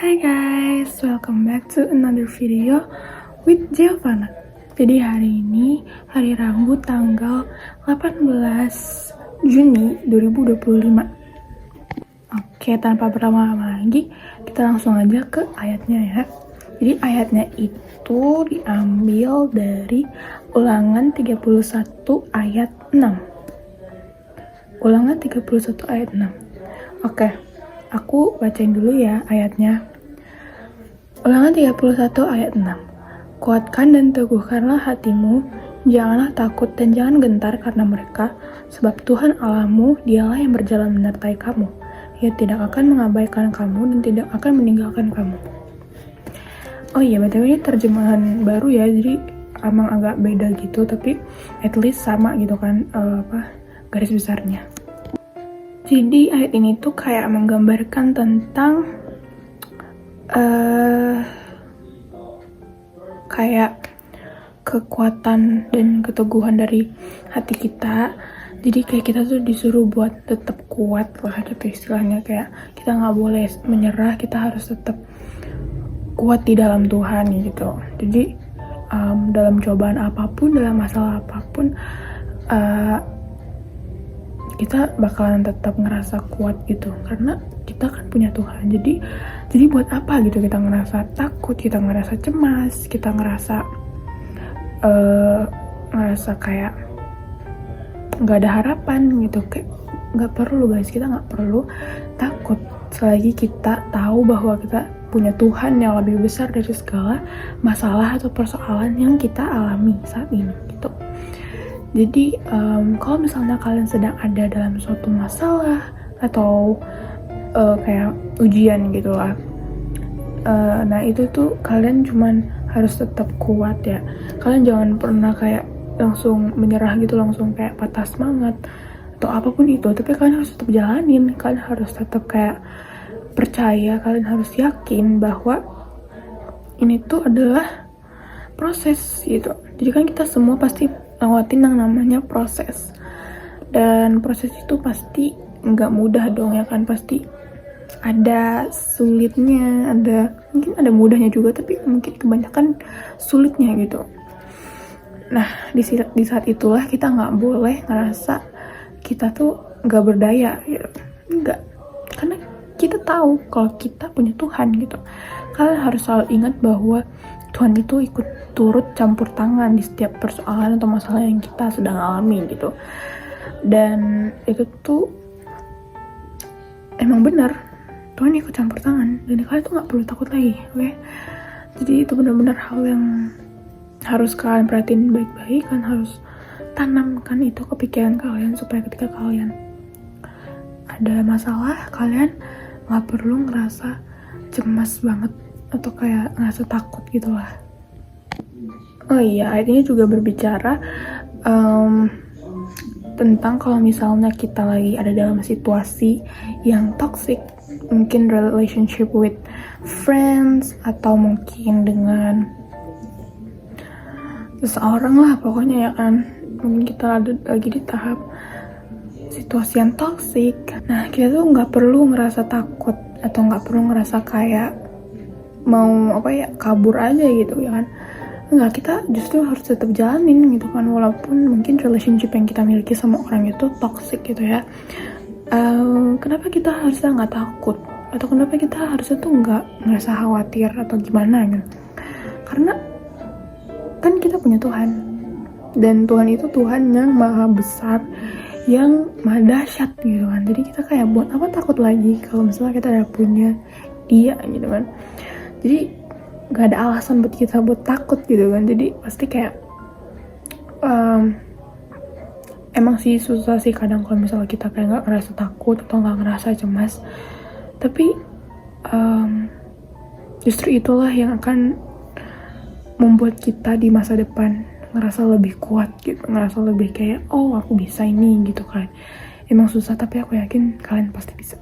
Hai guys, welcome back to another video with Giovanna. Jadi hari ini hari Rabu tanggal 18 Juni 2025. Oke, tanpa berlama-lama lagi, kita langsung aja ke ayatnya ya. Jadi ayatnya itu diambil dari Ulangan 31 ayat 6. Ulangan 31 ayat 6. Oke, aku bacain dulu ya ayatnya. Ulangan 31 ayat 6. Kuatkan dan teguhkanlah hatimu, janganlah takut dan jangan gentar karena mereka, sebab Tuhan Allahmu, dialah yang berjalan menyertai kamu. Ia tidak akan mengabaikan kamu dan tidak akan meninggalkan kamu. Oh iya, btw ini terjemahan baru ya, jadi emang agak beda gitu, tapi at least sama gitu kan garis besarnya. Jadi ayat ini tuh kayak menggambarkan tentang kayak kekuatan dan keteguhan dari hati kita. Jadi kayak kita tuh disuruh buat tetap kuat lah gitu istilahnya, kayak kita nggak boleh menyerah, kita harus tetap kuat di dalam Tuhan gitu. Jadi dalam cobaan apapun, dalam masalah apapun, kita bakalan tetap ngerasa kuat gitu, karena kita kan punya Tuhan. Jadi buat apa gitu kita ngerasa takut, kita ngerasa cemas, kita ngerasa kayak nggak ada harapan gitu. Kayak nggak perlu guys, kita nggak perlu takut selagi kita tahu bahwa kita punya Tuhan yang lebih besar dari segala masalah atau persoalan yang kita alami saat ini gitu. Jadi kalau misalnya kalian sedang ada dalam suatu masalah atau kayak ujian gitu lah, nah itu tuh kalian cuman harus tetap kuat ya. Kalian jangan pernah kayak langsung menyerah gitu, langsung kayak patah semangat atau apapun itu, tapi kalian harus tetap jalanin. Kalian harus tetap kayak percaya, kalian harus yakin bahwa ini tuh adalah proses gitu. Jadi kan kita semua pasti lewatin yang namanya proses, dan proses itu pasti nggak mudah dong ya kan. Pasti ada sulitnya, mungkin ada mudahnya juga, tapi mungkin kebanyakan sulitnya gitu. Nah di saat itulah kita nggak boleh ngerasa kita tuh nggak berdaya gitu. Nggak, karena kita tahu kalau kita punya Tuhan gitu. Kalian harus selalu ingat bahwa Tuhan itu ikut turut campur tangan di setiap persoalan atau masalah yang kita sedang alami gitu. Dan itu tuh emang benar, Tuhan ikut campur tangan, dan kalian tuh gak perlu takut lagi, oke? Jadi itu benar-benar hal yang harus kalian perhatiin baik-baik. Kan harus tanamkan itu ke pikiran kalian, supaya ketika kalian ada masalah, kalian gak perlu ngerasa cemas banget atau kayak ngerasa takut gitu lah. Oh iya, ayat ini juga berbicara tentang kalau misalnya kita lagi ada dalam situasi yang toxic, mungkin relationship with friends, atau mungkin dengan seseorang lah pokoknya ya kan. Mungkin kita ada lagi di tahap situasi yang toxic. Nah kita tuh nggak perlu ngerasa takut atau nggak perlu ngerasa kayak mau kabur aja gitu ya kan. Enggak, kita justru harus tetap jalanin gitu kan, walaupun mungkin relationship yang kita miliki sama orang itu toxic gitu ya. Kenapa kita harusnya nggak takut, atau kenapa kita harusnya tuh nggak ngerasa khawatir atau gimana gitu? Karena kan kita punya Tuhan, dan Tuhan itu Tuhan yang maha besar, yang maha dahsyat gitu kan. Jadi kita kayak buat apa takut lagi kalau misalnya kita udah punya Dia gitu kan. Jadi gak ada alasan buat kita buat takut gitu kan. Jadi pasti kayak emang sih susah sih kadang kalau misalnya kita kayak gak ngerasa takut atau gak ngerasa cemas. Tapi justru itulah yang akan membuat kita di masa depan ngerasa lebih kuat gitu, ngerasa lebih kayak oh aku bisa ini gitu kan. Emang susah, tapi aku yakin kalian pasti bisa.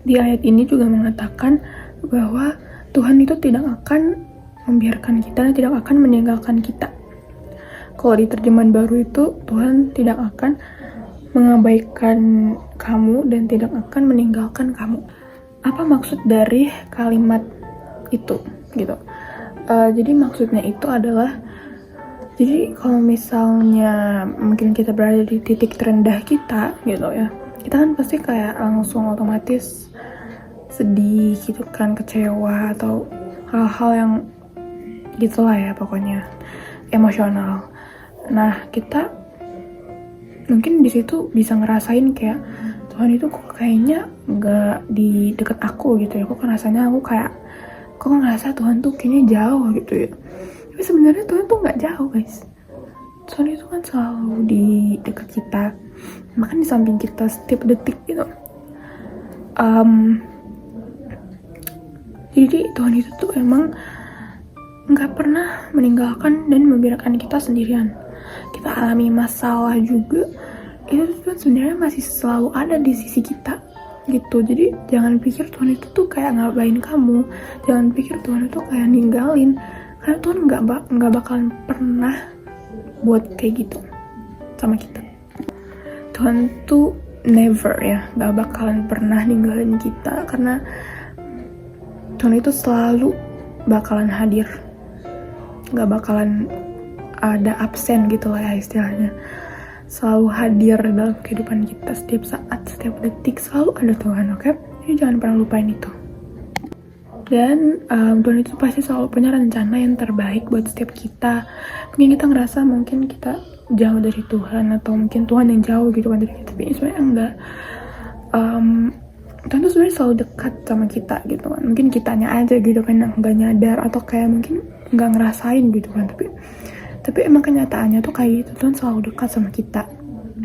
Di ayat ini juga mengatakan bahwa Tuhan itu tidak akan membiarkan kita dan tidak akan meninggalkan kita. Kalau di terjemahan baru itu, Tuhan tidak akan mengabaikan kamu dan tidak akan meninggalkan kamu. apa maksud dari kalimat itu gitu. Jadi maksudnya itu adalah, jadi kalau misalnya mungkin kita berada di titik terendah kita gitu ya, kita kan pasti kayak langsung otomatis sedih gitu kan, kecewa atau hal-hal yang gitulah ya, pokoknya emosional. Nah, kita mungkin di situ bisa ngerasain kayak, Tuhan itu kok kayaknya nggak di deket aku gitu ya, kok rasanya aku kayak, kok ngerasa Tuhan tuh kayaknya jauh gitu ya. Tapi sebenarnya Tuhan tuh nggak jauh guys. Tuhan itu kan selalu di dekat kita, bahkan di samping kita setiap detik gitu. Jadi Tuhan itu tuh emang nggak pernah meninggalkan dan membiarkan kita sendirian. Kita alami masalah juga, itu tuh sebenarnya masih selalu ada di sisi kita gitu. Jadi jangan pikir Tuhan itu tuh kayak ngabain kamu, jangan pikir Tuhan itu kayak ninggalin, karena Tuhan nggak bakalan pernah buat kayak gitu sama kita. Tuhan tuh never ya, nggak bakalan pernah ninggalin kita, karena Tuhan itu selalu bakalan hadir, nggak bakalan ada absen gitu lah ya istilahnya. Selalu hadir dalam kehidupan kita setiap saat, setiap detik, selalu ada Tuhan, oke? Jadi jangan pernah lupain itu. Dan Tuhan itu pasti selalu punya rencana yang terbaik buat setiap kita. Mungkin kita ngerasa mungkin kita jauh dari Tuhan, atau mungkin Tuhan yang jauh gitu kan dari kita, tapi sebenarnya enggak. Tuhan tuh sebenarnya selalu dekat sama kita gitu kan. Mungkin kitanya aja gitu kan yang nggak nyadar, atau kayak mungkin nggak ngerasain gitu kan, tapi emang kenyataannya tuh kayak gitu. Tuhan selalu dekat sama kita,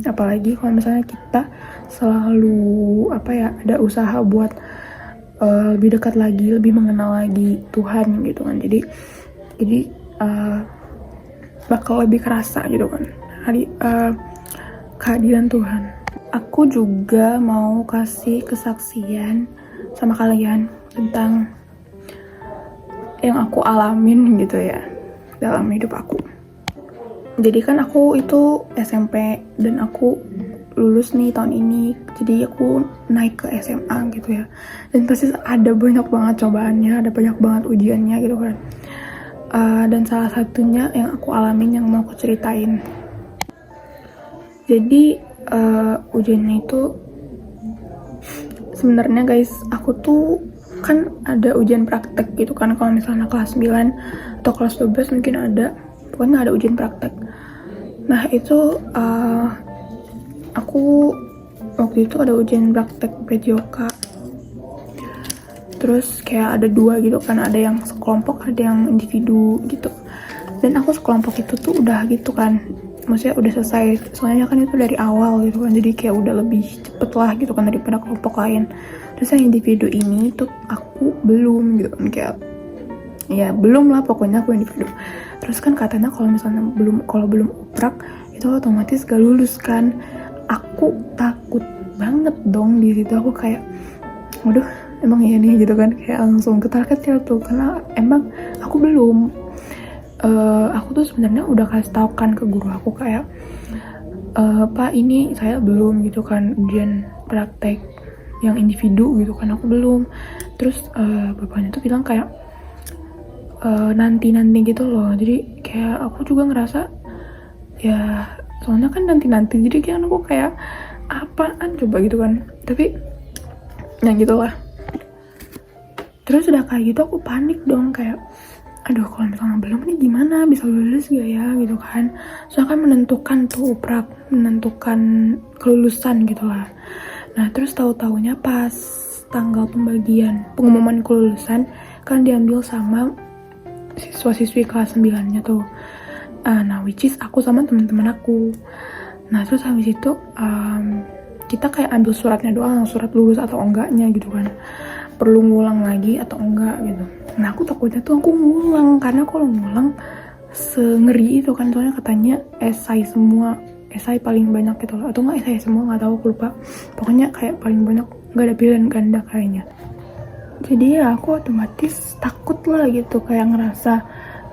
apalagi kalau misalnya kita selalu ada usaha buat lebih dekat lagi, lebih mengenal lagi Tuhan gitu kan. Jadi bakal lebih kerasa gitu kan kehadiran Tuhan. Aku juga mau kasih kesaksian sama kalian tentang yang aku alamin gitu ya dalam hidup aku. Jadi kan aku itu SMP dan aku lulus nih tahun ini, jadi aku naik ke SMA gitu ya, dan pasti ada banyak banget cobaannya, ada banyak banget ujiannya gitu kan. Dan salah satunya yang aku alamin yang mau aku ceritain. Jadi ujiannya itu sebenarnya guys, aku tuh kan ada ujian praktek gitu kan, kalau misalnya kelas 9 atau kelas 12 mungkin ada, pokoknya ada ujian praktek. Nah itu aku waktu itu ada ujian praktek PJOK, terus kayak ada 2 gitu kan, ada yang sekelompok, ada yang individu gitu. Dan aku sekelompok itu tuh udah gitu kan, maksudnya udah selesai, soalnya kan itu dari awal gitu kan, jadi kayak udah lebih cepet lah gitu kan daripada kelompok lain. Terus yang individu ini tuh aku belum gitu kan, kayak ya belum lah pokoknya aku individu. Terus kan katanya kalau misalnya belum uprak itu otomatis gak lulus kan. Aku takut banget dong di situ, aku kayak waduh emang iya nih gitu kan, kayak langsung ketar-ketir tuh, karena emang aku belum. Aku tuh sebenarnya udah kasih tau kan ke guru aku kayak, Pak ini saya belum gitu kan ujian praktek yang individu gitu kan, aku belum. Terus bapaknya tuh bilang kayak nanti gitu loh. Jadi kayak aku juga ngerasa ya soalnya kan nanti jadi kan aku kayak apaan coba gitu kan, tapi ya gitulah. Terus udah kayak gitu aku panik dong, kayak aduh kalau misalnya belum nih gimana, bisa lulus gak ya gitu kan. Soalnya kan menentukan tuh uprak, menentukan kelulusan gitu lah. Nah terus tahu-taunya pas tanggal pengumuman kelulusan kan diambil sama siswa-siswi kelas 9-nya tuh. Nah which is aku sama teman-teman aku. Nah terus habis itu kita kayak ambil suratnya doang, surat lulus atau enggaknya gitu kan, perlu ngulang lagi atau enggak gitu. Nah aku takutnya tuh aku ngulang, karena kalau ngulang sengeri itu kan, soalnya katanya esai paling banyak gitu loh, atau enggak esai semua, nggak tahu, aku lupa. Pokoknya kayak paling banyak, nggak ada pilihan ganda kayaknya. Jadi ya aku otomatis takut lah gitu, kayak ngerasa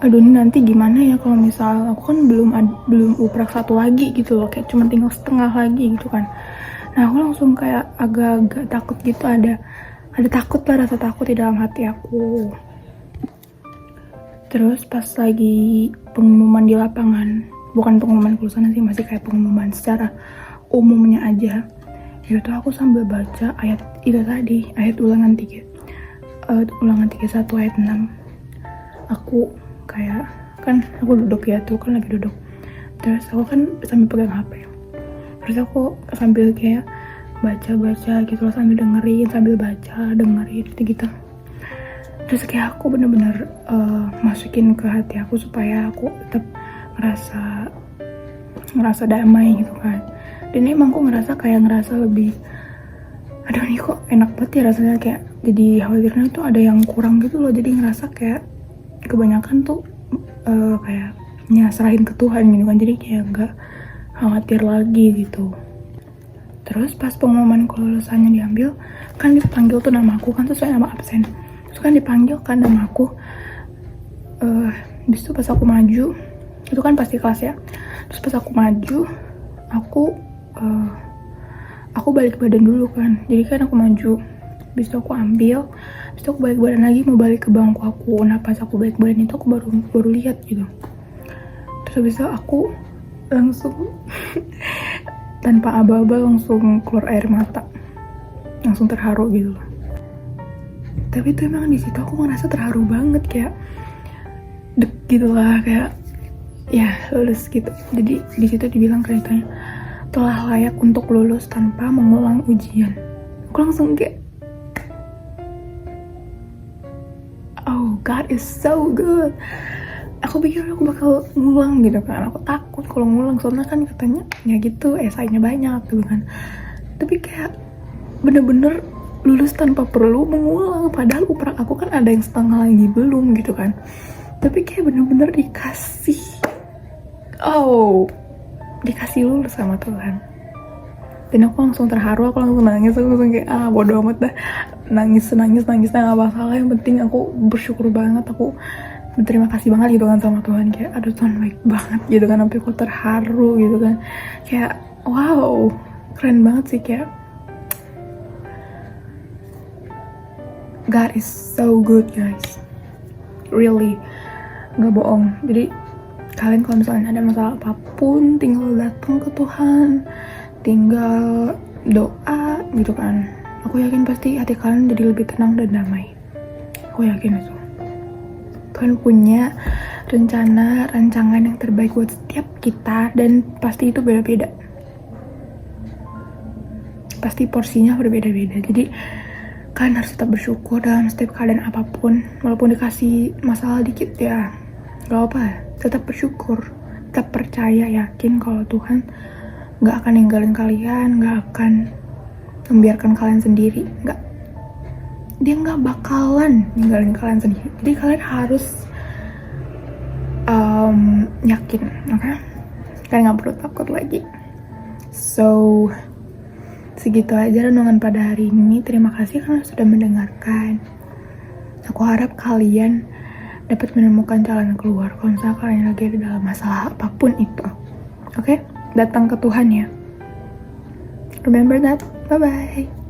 aduh ini nanti gimana ya kalau misal aku kan belum uprak 1 lagi gitu loh, kayak cuma tinggal setengah lagi gitu kan. Nah aku langsung kayak agak-agak takut gitu, ada ada takut lah, rasa takut di dalam hati aku. Terus pas lagi pengumuman di lapangan, bukan pengumuman kelulusan sih, masih kayak pengumuman secara umumnya aja, itu aku sambil baca ayat itu tadi, ayat ulangan 3 ulangan 31 ayat 6. Aku kayak, kan aku duduk ya tuh, kan lagi duduk, terus aku kan sambil pegang HP, terus aku sambil kayak baca-baca gitu loh, sambil dengerin gitu. Terus kayak aku bener-bener masukin ke hati aku supaya aku tetap ngerasa damai gitu kan. Dan emang aku ngerasa lebih, aduh nih kok enak banget ya rasanya, kayak jadi khawatirnya tuh ada yang kurang gitu loh. Jadi ngerasa kayak kebanyakan tuh kayak nyasrahin ke Tuhan gitu kan, jadi kayak gak khawatir lagi gitu. Terus pas pengumuman kelulusannya diambil, kan dipanggil tuh nama aku kan sesuai nama absen. Terus kan dipanggil kan nama aku. Habis itu pas aku maju, itu kan pasti kelas ya. Terus pas aku maju, aku balik badan dulu kan. Jadi kan aku maju, habis itu aku ambil, habis itu aku balik badan lagi mau balik ke bangku aku. Nah pas aku balik badan itu aku baru lihat gitu. Terus habis itu aku langsung tanpa aba-aba langsung keluar air mata, langsung terharu gitu loh. Tapi itu emang di situ aku ngerasa terharu banget, kayak dek gitu lah, kayak ya lulus gitu. Jadi di situ dibilang ceritanya telah layak untuk lulus tanpa mengulang ujian. Aku langsung kayak, oh God is so good. Aku pikir aku bakal ngulang gitu kan, aku takut kalau ngulang soalnya kan katanya ya gitu esainya banyak gitu kan. Tapi kayak bener-bener lulus tanpa perlu mengulang, padahal uprak aku kan ada yang setengah lagi belum gitu kan. Tapi kayak bener-bener dikasih lulus sama Tuhan. Dan aku langsung terharu, aku langsung nangis, aku langsung kayak bodo amat dah, nangis gak masalah, yang penting aku bersyukur banget, aku berterima kasih banget gitu kan sama Tuhan, kayak aduh Tuhan baik banget gitu kan, sampai aku terharu gitu kan, kayak wow keren banget sih, kayak God is so good guys, really nggak bohong. Jadi kalian kalau misalnya ada masalah apapun, tinggal datang ke Tuhan, tinggal doa gitu kan, aku yakin pasti hati kalian jadi lebih tenang dan damai. Aku yakin itu Tuhan punya rancangan yang terbaik buat setiap kita, dan pasti itu beda-beda, pasti porsinya berbeda-beda. Jadi kalian harus tetap bersyukur dalam setiap keadaan apapun, walaupun dikasih masalah dikit ya gak apa, tetap bersyukur, tetap percaya, yakin kalau Tuhan gak akan ninggalin kalian, gak akan membiarkan kalian sendiri, dia nggak bakalan ninggalin kalian sendiri. Jadi kalian harus yakin, oke? Kalian nggak perlu takut lagi. So segitu aja renungan pada hari ini. Terima kasih karena sudah mendengarkan. Aku harap kalian dapat menemukan jalan keluar kalau misalnya kalian lagi ada dalam masalah apapun itu. Oke? Datang ke Tuhan ya. Remember that. Bye bye.